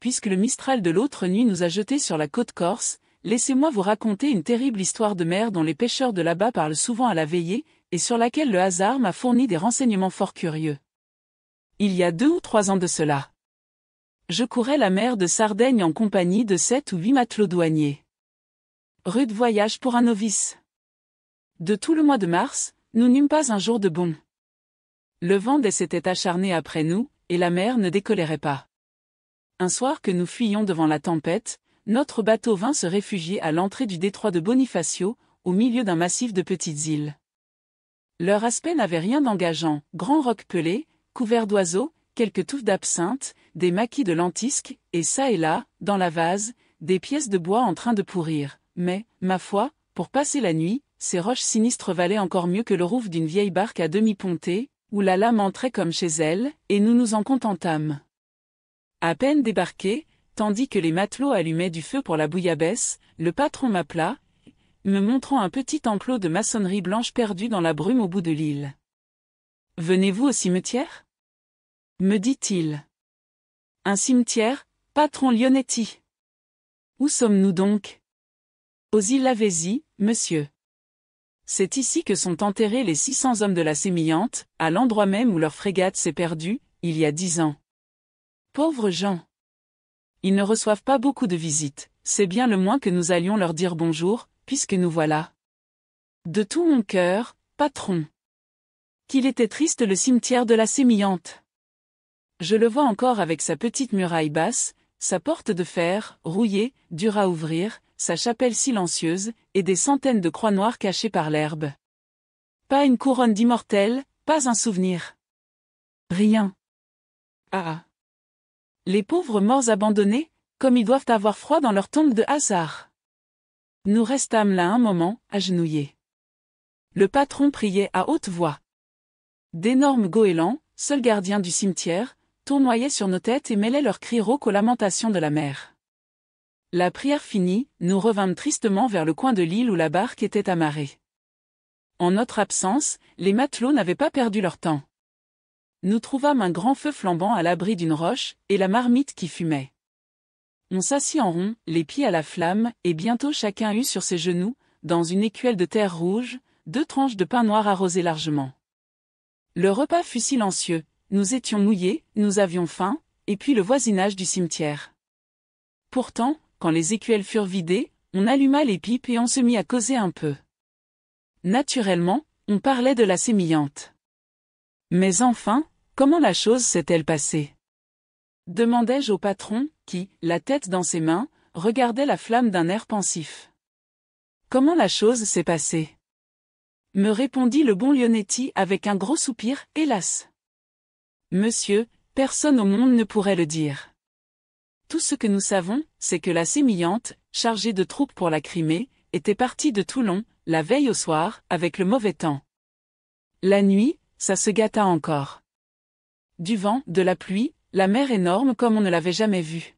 puisque le Mistral de l'autre nuit nous a jetés sur la côte corse, laissez-moi vous raconter une terrible histoire de mer dont les pêcheurs de là-bas parlent souvent à la veillée, et sur laquelle le hasard m'a fourni des renseignements fort curieux. Il y a 2 ou 3 ans de cela. Je courais la mer de Sardaigne en compagnie de 7 ou 8 matelots douaniers. Rude voyage pour un novice. De tout le mois de mars, nous n'eûmes pas un jour de bon. Le vent s'était acharné après nous, et la mer ne décolérait pas. Un soir que nous fuyions devant la tempête, notre bateau vint se réfugier à l'entrée du détroit de Bonifacio, au milieu d'un massif de petites îles. Leur aspect n'avait rien d'engageant, grands rocs pelés, couverts d'oiseaux, quelques touffes d'absinthe, des maquis de lentisques, et çà et là, dans la vase, des pièces de bois en train de pourrir. Mais, ma foi, pour passer la nuit, ces roches sinistres valaient encore mieux que le rouf d'une vieille barque à demi pontée, où la lame entrait comme chez elle, et nous nous en contentâmes. À peine débarqué, tandis que les matelots allumaient du feu pour la bouillabaisse, le patron m'appela, me montrant un petit enclos de maçonnerie blanche perdu dans la brume au bout de l'île. « Venez-vous au cimetière » me dit-il. « Un cimetière, patron Lionetti. Où sommes-nous donc ? Aux îles Lavezzi, monsieur. C'est ici que sont enterrés les 600 hommes de la Sémillante, à l'endroit même où leur frégate s'est perdue, il y a 10 ans. Pauvres gens. Ils ne reçoivent pas beaucoup de visites, c'est bien le moins que nous allions leur dire bonjour, puisque nous voilà. De tout mon cœur, patron. Qu'il était triste le cimetière de la Sémillante. Je le vois encore avec sa petite muraille basse, sa porte de fer, rouillée, dure à ouvrir, sa chapelle silencieuse, et des centaines de croix noires cachées par l'herbe. Pas une couronne d'immortels, pas un souvenir. Rien. Ah. Les pauvres morts abandonnés, comme ils doivent avoir froid dans leur tombe de hasard. Nous restâmes là un moment, agenouillés. Le patron priait à haute voix. D'énormes goélands, seuls gardiens du cimetière, tournoyaient sur nos têtes et mêlaient leurs cris rauques aux lamentations de la mer. La prière finie, nous revînmes tristement vers le coin de l'île où la barque était amarrée. En notre absence, les matelots n'avaient pas perdu leur temps. Nous trouvâmes un grand feu flambant à l'abri d'une roche, et la marmite qui fumait. On s'assit en rond, les pieds à la flamme, et bientôt chacun eut sur ses genoux, dans une écuelle de terre rouge, 2 tranches de pain noir arrosées largement. Le repas fut silencieux, nous étions mouillés, nous avions faim, et puis le voisinage du cimetière. Pourtant, quand les écuelles furent vidées, on alluma les pipes et on se mit à causer un peu. Naturellement, on parlait de la Sémillante. Mais enfin, comment la chose s'est-elle passée ? Demandai-je au patron, qui, la tête dans ses mains, regardait la flamme d'un air pensif. Comment la chose s'est passée ? Me répondit le bon Lionetti avec un gros soupir, hélas. Monsieur, personne au monde ne pourrait le dire. Tout ce que nous savons, c'est que la Sémillante, chargée de troupes pour la Crimée, était partie de Toulon, la veille au soir, avec le mauvais temps. La nuit, ça se gâta encore. Du vent, de la pluie, la mer énorme comme on ne l'avait jamais vue.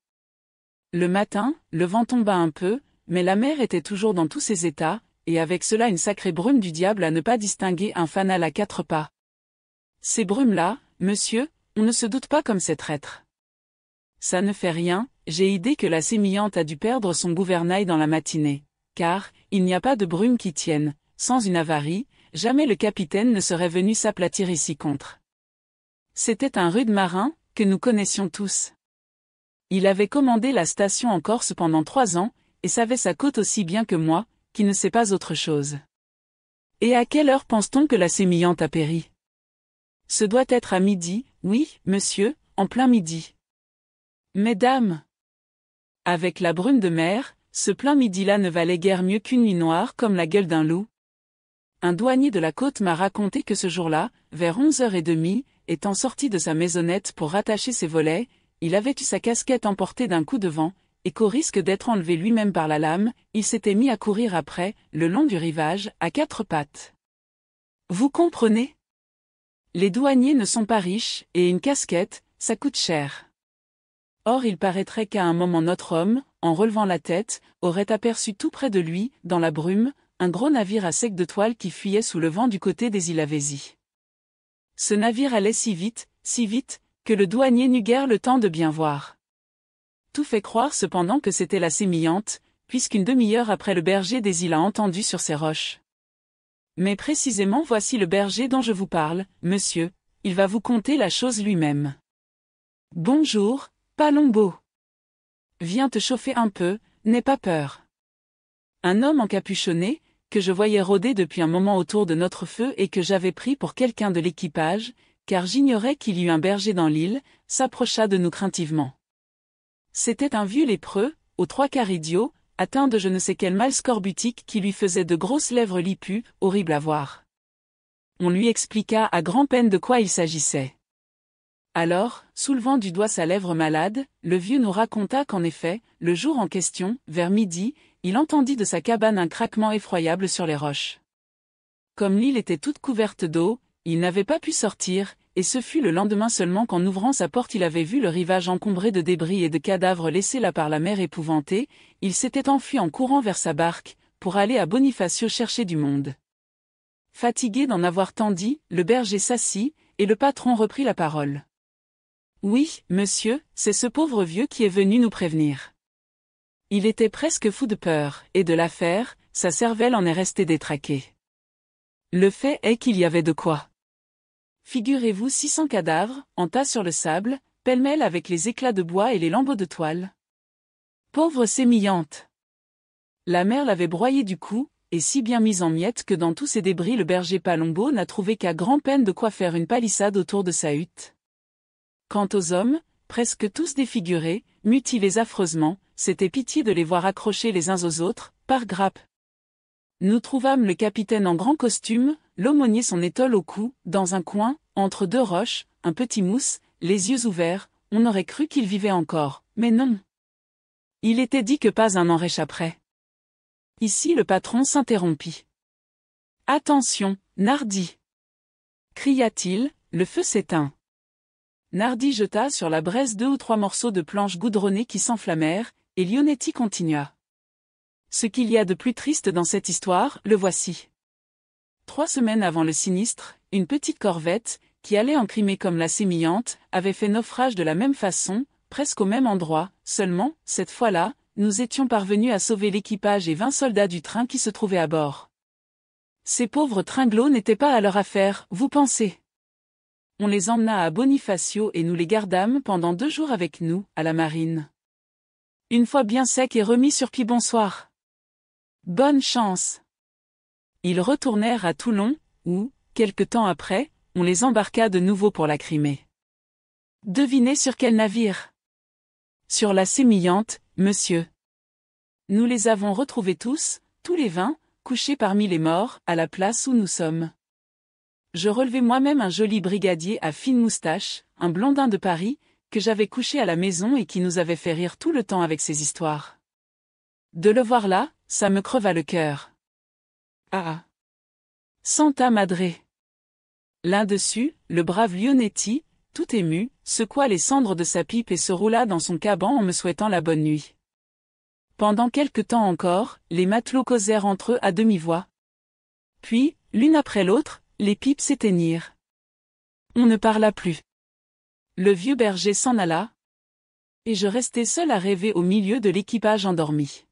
Le matin, le vent tomba un peu, mais la mer était toujours dans tous ses états, et avec cela une sacrée brume du diable à ne pas distinguer un fanal à 4 pas. Ces brumes-là, monsieur, on ne se doute pas comme c'est traître. Ça ne fait rien, j'ai idée que la Sémillante a dû perdre son gouvernail dans la matinée, car, il n'y a pas de brume qui tienne, sans une avarie, jamais le capitaine ne serait venu s'aplatir ici contre. C'était un rude marin, que nous connaissions tous. Il avait commandé la station en Corse pendant 3 ans, et savait sa côte aussi bien que moi, qui ne sais pas autre chose. Et à quelle heure pense-t-on que la Sémillante a péri ? Ce doit être à midi, oui, monsieur, en plein midi. Mesdames, avec la brume de mer, ce plein midi-là ne valait guère mieux qu'une nuit noire comme la gueule d'un loup. Un douanier de la côte m'a raconté que ce jour-là, vers 11h30, étant sorti de sa maisonnette pour rattacher ses volets, il avait eu sa casquette emportée d'un coup de vent, et qu'au risque d'être enlevé lui-même par la lame, il s'était mis à courir après, le long du rivage, à 4 pattes. Vous comprenez ? Les douaniers ne sont pas riches, et une casquette, ça coûte cher. Or il paraîtrait qu'à un moment notre homme, en relevant la tête, aurait aperçu tout près de lui, dans la brume, un gros navire à sec de toile qui fuyait sous le vent du côté des îles Lavezzi. Ce navire allait si vite, que le douanier n'eut guère le temps de bien voir. Tout fait croire cependant que c'était la sémillante, puisqu'une demi-heure après le berger des îles a entendu sur ces roches. Mais précisément voici le berger dont je vous parle, monsieur, il va vous conter la chose lui-même. Bonjour, Palombo. Viens te chauffer un peu, n'aie pas peur. Un homme encapuchonné, que je voyais rôder depuis un moment autour de notre feu et que j'avais pris pour quelqu'un de l'équipage, car j'ignorais qu'il y eût un berger dans l'île, s'approcha de nous craintivement. C'était un vieux lépreux, aux trois quarts idiot, atteint de je ne sais quel mal scorbutique qui lui faisait de grosses lèvres lippues, horribles à voir. On lui expliqua à grand-peine de quoi il s'agissait. Alors, soulevant du doigt sa lèvre malade, le vieux nous raconta qu'en effet, le jour en question, vers midi, il entendit de sa cabane un craquement effroyable sur les roches. Comme l'île était toute couverte d'eau, il n'avait pas pu sortir, et ce fut le lendemain seulement qu'en ouvrant sa porte il avait vu le rivage encombré de débris et de cadavres laissés là par la mer épouvantée, il s'était enfui en courant vers sa barque, pour aller à Bonifacio chercher du monde. Fatigué d'en avoir tant dit, le berger s'assit, et le patron reprit la parole. « Oui, monsieur, c'est ce pauvre vieux qui est venu nous prévenir. Il était presque fou de peur, et de l'affaire, sa cervelle en est restée détraquée. Le fait est qu'il y avait de quoi. Figurez-vous 600 cadavres, en tas sur le sable, pêle-mêle avec les éclats de bois et les lambeaux de toile. Pauvre sémillante! La mer l'avait broyée du cou, et si bien mise en miettes que dans tous ces débris le berger Palombo n'a trouvé qu'à grand-peine de quoi faire une palissade autour de sa hutte. Quant aux hommes, presque tous défigurés, mutilés affreusement, c'était pitié de les voir accrochés les uns aux autres, par grappes. Nous trouvâmes le capitaine en grand costume, l'aumônier son étole au cou, dans un coin, entre deux roches, un petit mousse, les yeux ouverts, on aurait cru qu'il vivait encore, mais non. Il était dit que pas un n'en réchapperait. Ici le patron s'interrompit. « Attention, Nardi !» cria-t-il, le feu s'éteint. Nardi jeta sur la braise 2 ou 3 morceaux de planches goudronnées qui s'enflammèrent, et Lionetti continua. Ce qu'il y a de plus triste dans cette histoire, le voici. 3 semaines avant le sinistre, une petite corvette, qui allait en Crimée comme la sémillante, avait fait naufrage de la même façon, presque au même endroit, seulement, cette fois-là, nous étions parvenus à sauver l'équipage et 20 soldats du train qui se trouvaient à bord. Ces pauvres tringlos n'étaient pas à leur affaire, vous pensez? On les emmena à Bonifacio et nous les gardâmes pendant 2 jours avec nous, à la marine. Une fois bien secs et remis sur pied, bonsoir. Bonne chance. Ils retournèrent à Toulon, où, quelque temps après, on les embarqua de nouveau pour la Crimée. Devinez sur quel navire? Sur la sémillante, monsieur. Nous les avons retrouvés tous les 20, couchés parmi les morts, à la place où nous sommes. Je relevai moi-même un joli brigadier à fine moustache, un blondin de Paris, que j'avais couché à la maison et qui nous avait fait rire tout le temps avec ses histoires. De le voir là, ça me creva le cœur. Ah! Santa Madre! L'un dessus, le brave Lionetti, tout ému, secoua les cendres de sa pipe et se roula dans son caban en me souhaitant la bonne nuit. Pendant quelque temps encore, les matelots causèrent entre eux à demi-voix. Puis, l'une après l'autre, les pipes s'éteignirent. On ne parla plus. Le vieux berger s'en alla, et je restai seul à rêver au milieu de l'équipage endormi.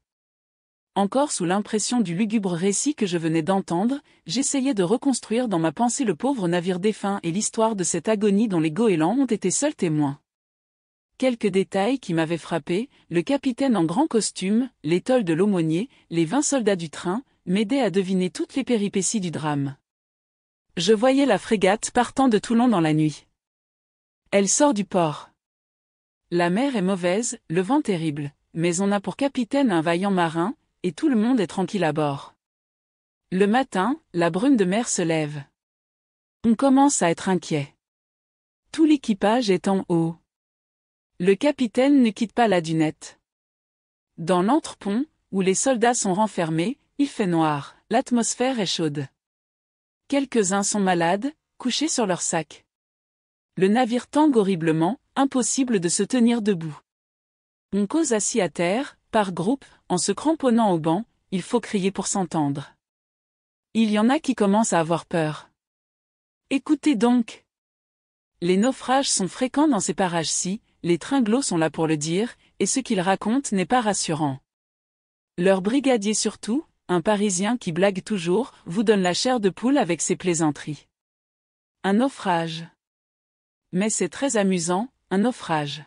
Encore sous l'impression du lugubre récit que je venais d'entendre, j'essayais de reconstruire dans ma pensée le pauvre navire défunt et l'histoire de cette agonie dont les goélands ont été seuls témoins. Quelques détails qui m'avaient frappé, le capitaine en grand costume, l'étole de l'aumônier, les 20 soldats du train, m'aidaient à deviner toutes les péripéties du drame. Je voyais la frégate partant de Toulon dans la nuit. Elle sort du port. La mer est mauvaise, le vent terrible, mais on a pour capitaine un vaillant marin, et tout le monde est tranquille à bord. Le matin, la brume de mer se lève. On commence à être inquiet. Tout l'équipage est en haut. Le capitaine ne quitte pas la dunette. Dans l'entrepont, où les soldats sont renfermés, il fait noir, l'atmosphère est chaude. Quelques-uns sont malades, couchés sur leurs sacs. Le navire tangue horriblement, impossible de se tenir debout. On cause assis à terre, par groupe, en se cramponnant au banc, il faut crier pour s'entendre. Il y en a qui commencent à avoir peur. Écoutez donc. Les naufrages sont fréquents dans ces parages-ci, les tringlos sont là pour le dire, et ce qu'ils racontent n'est pas rassurant. Leur brigadier surtout, un Parisien qui blague toujours, vous donne la chair de poule avec ses plaisanteries. Un naufrage. Mais c'est très amusant, un naufrage.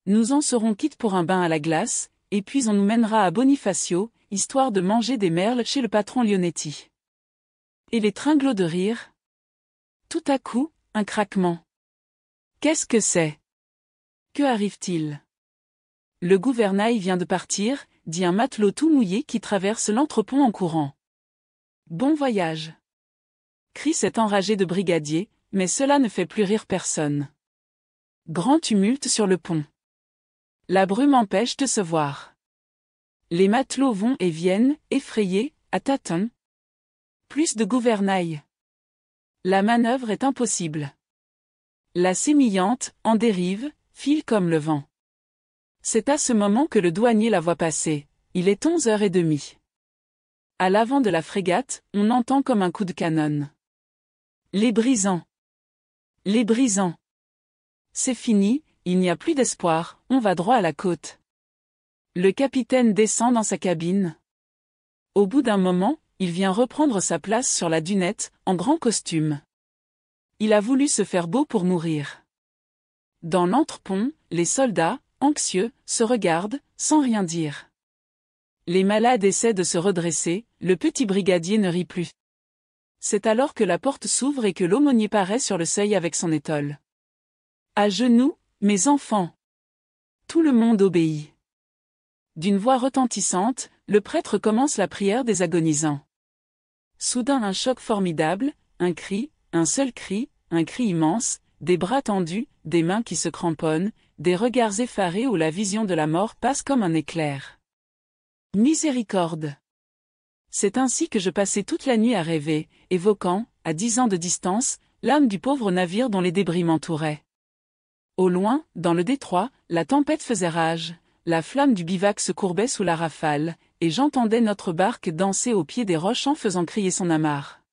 Nous en serons quittes pour un bain à la glace, et puis on nous mènera à Bonifacio, histoire de manger des merles chez le patron Lionetti. Et les tringlots de rire? Tout à coup, un craquement. Qu'est-ce que c'est? Que arrive-t-il? Le gouvernail vient de partir, dit un matelot tout mouillé qui traverse l'entrepont en courant. Bon voyage. Crie cet enragé de brigadier, mais cela ne fait plus rire personne. Grand tumulte sur le pont. La brume empêche de se voir. Les matelots vont et viennent, effrayés, à tâtons. Plus de gouvernail. La manœuvre est impossible. La sémillante, en dérive, file comme le vent. C'est à ce moment que le douanier la voit passer. Il est 11h30. À l'avant de la frégate, on entend comme un coup de canon. Les brisants. Les brisants. C'est fini, il n'y a plus d'espoir, on va droit à la côte. Le capitaine descend dans sa cabine. Au bout d'un moment, il vient reprendre sa place sur la dunette, en grand costume. Il a voulu se faire beau pour mourir. Dans l'entrepont, les soldats, anxieux, se regardent, sans rien dire. Les malades essaient de se redresser, le petit brigadier ne rit plus. C'est alors que la porte s'ouvre et que l'aumônier paraît sur le seuil avec son étole. À genoux, mes enfants. Tout le monde obéit. D'une voix retentissante, le prêtre commence la prière des agonisants. Soudain un choc formidable, un cri, un seul cri, un cri immense, des bras tendus, des mains qui se cramponnent, des regards effarés où la vision de la mort passe comme un éclair. Miséricorde! C'est ainsi que je passais toute la nuit à rêver, évoquant, à 10 ans de distance, l'âme du pauvre navire dont les débris m'entouraient. Au loin, dans le détroit, la tempête faisait rage, la flamme du bivac se courbait sous la rafale, et j'entendais notre barque danser au pied des roches en faisant crier son amarre.